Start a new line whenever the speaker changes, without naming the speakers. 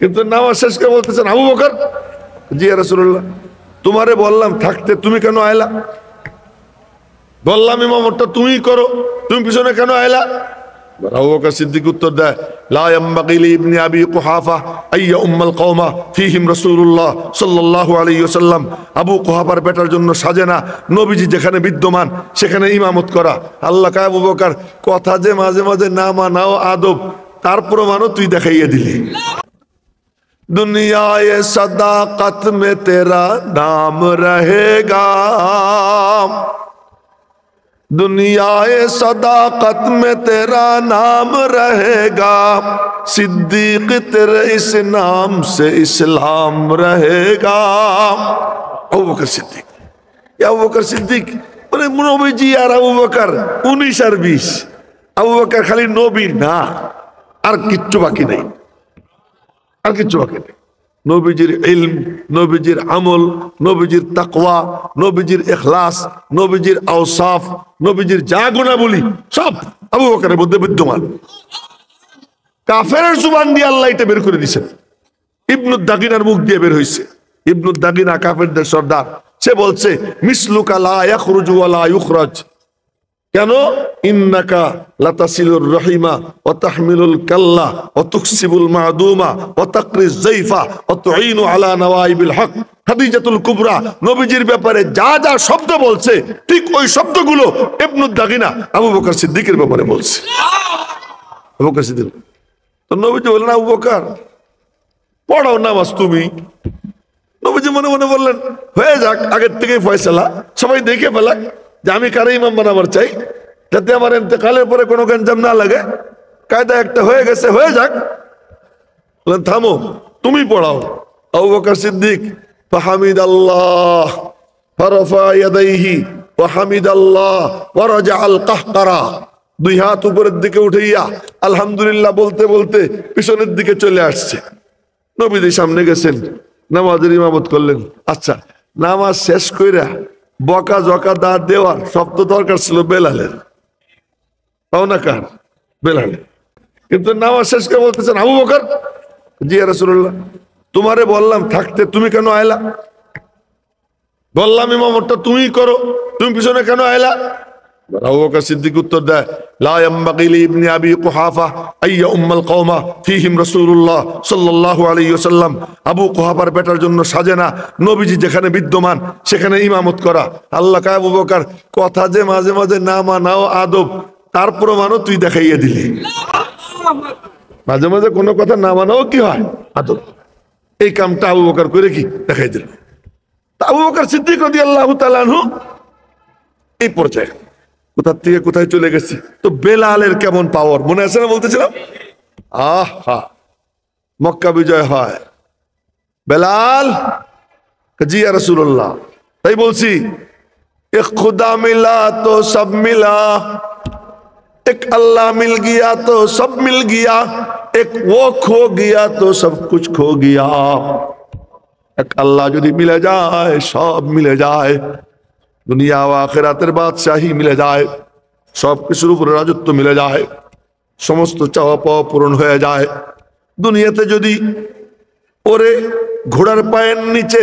কিন্তু নামাজ শেষ করে বলতেছেন আবু বকর, জি ইয়া রাসূলুল্লাহ, তোমারে বললাম থাকতে, তুমি কেন আইলা? বললাম ইমামতটা তুমি করো, তুমি পিছনে কেন আইলা? আবু বকর সিদ্দিক উত্তর দেয়, লা ইয়ামবাগি লি ইবনি আবি কুহাফা আইয়া উম্মাল কওমা ফীহিম রাসূলুল্লাহ সাল্লাল্লাহু আলাইহি ওয়াসাল্লাম। আবু কুহাফার বেটার জন্য সাজে না নবীজি যেখানে বিদ্যমান সেখানে ইমামত করা। আল্লাহ কয়, আবু বকর, কথা যে মাঝে মাঝে না মানাও আদব, তার প্রমাণও তুই দেখাইয়া দিলি। দুনিয়ায়ে সদাকত মে তেরা নাম রহেগা, दुनियाए सदाकत में तेरा नाम रहेगा, सिद्दीक तेरे इस नाम से इस्लाम रहेगा। আবু বকর সিদ্দিক, আবু বকর সিদ্দিক মানে নবীজি আর আবু বকর 19 আর 20। আবু বকর খালি নবী না, আর কিচ্ছু বাকি নেই, আর কিচ্ছু বাকি নেই। নবীজির ইলম, নবীজির আমল, নবীজির তাকওয়া, নবীজির ইখলাস, নবীজির আওসাফ, নবীজির যা গুণাবলী সব আবু বকরের মধ্যে বিদ্যমান। কাফেরের জুবান দিয়ে আল্লাহ এটা বের করে দিয়েছেন, ইবনু দাগিনার মুখ দিয়ে বের হয়েছে। ইবনু দাগিনা কাফেরদের সর্দার, সে বলছে মিসলুকা লা ইয়াখরুজু ওয়া লা ইউখরাজ। কেন? ইন্নাকা লাতাসিলুর রহিমা ওয়া তাহমিলুল কাল্লা ওয়া তুকসিবুল মাদুমা ওয়া তাকরিজ যায়ফা ওয়া তুঈনু আলা নওয়াইবিল হক। খাদিজাতুল কুবরা নবীজির ব্যাপারে যা যা শব্দ বলছে, ঠিক ওই শব্দগুলো ইবনু দাগিনা আবু বকর সিদ্দিকের ব্যাপারে বলছে। আবু বকর সিদ্দিক তো নবীজি বললেন, আবু বকর পড়াও নামাজ তুমি। নবীজি মনে মনে বললেন, হয়ে যাক, আগের থেকেই ফয়সালা, সবাই দেখে ফেলাক যে আমি কারে ইমাম বানাবার চাই, যাতে আমার ইন্তেকালের পরে কোনো গঞ্জাম না লাগে। কায়দা একটা হয়ে গেছে, হয়ে যাক। বলেন থামো, তুমি পড়াও। আবু বকর সিদ্দিক ফাহামিদাল্লাহ ফারাফা ইয়াদাইহি ওয়া হামিদাল্লাহ ওয়া রাজাআল কাহকারা, দুই হাত উপরের দিকে উঠাইয়া আলহামদুলিল্লাহ বলতে বলতে পিছনের দিকে চলে আসছে। নবীজি সামনে গেছেন, নামাজের ইমামত করলেন। আচ্ছা, নামাজ শেষ কইরা বকা জকা দাঁত দেওয়ার সব তো দরকার ছিল বেলালের, তাও না কার? বেলালের। কিন্তু নামাজ শেষ করে বলতেছেন আবু বকর, জি ইয়া রাসূলুল্লাহ, তোমারে বললাম থাকতে, তুমি কেন আইলা? বললাম ইমামতটা তুমি করো, তুমি পিছনে কেন আইলা? আবু বকর সিদ্দিক উত্তর দেয়, লা ইয়ামবাগি লি ইবনি আবি কুহাফা আইয়া উম্মাল কওমা ফীহিম রাসূলুল্লাহ সাল্লাল্লাহু আলাইহি ওয়াসাল্লাম। আবু কুহাফার বেটার জন্য সাজে না নবীজি যেখানে বিদ্যমান সেখানে ইমামত করা। আল্লাহ কয়, আবু বকর, কথা যে মাঝে মাঝে না মানাও আদব, তার প্রমাণও তুই দেখাইয়া দিলি। মাঝে মাঝে কোনো কথা না মানাও কি হয়? আদব। এই কামটা আবু বকর করে কি দেখাই দিল। আবু বকর সিদ্দিক রাদিয়াল্লাহু তাআলা আনহু এই পর্যায়ে কোথা থেকে কোথায় চলে গেছে। তো বেলালের কেমন পাওয়ার মনে আছে না? বলতেছিলাম আহা, মক্কা বিজয় হয়, বেলাল, জি ইয়া রাসূলুল্লাহ, তাই বলছি এক খুদা মিলা তো সব মিলা, এক अल्लाह मिल गया तो सब मिल गया, एक वो खो गया तो सब कुछ खो गया। एक अल्लाह যদি মিলে যায় সব মিলে যায়, দুনিয়া ও আখিরাতের বাদশাহী মিলে যায়, সব কিছুর উপরে রাজত্ব মিলে যায়, সমস্ত চাওয়া পাওয়া পূরণ হয়ে যায়। দুনিয়াতে যদি ওরে ঘোড়ার পায়ের নিচে